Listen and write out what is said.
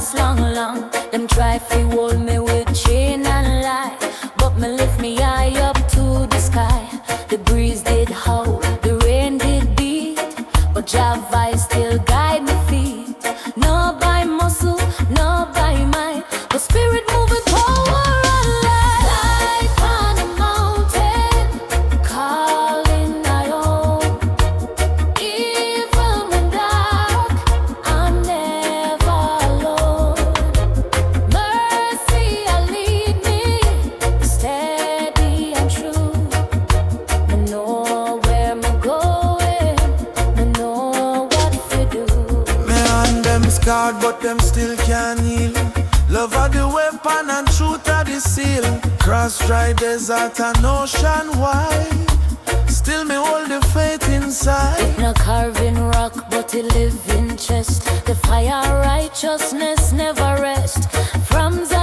last long, long. Them try to hold me with chain and lie, but me lift me eye up to the sky. The breeze did howl, the rain did beat, but Jah voice still guide me feet. Not by muscle, not by might, but spirit moving power and light. Like on a mountain, calling I own. Even when dark, I'm never alone. Mercy, lead me steady and true. I know where I'm going, I know what to do. Me and them scarred, but them still can't heal. Love are the weapon and truth are the seal. Cross dry desert and ocean wide, still me hold the faith inside. It no carving rock, but it live in chest. The fire righteousness never rest. From Zion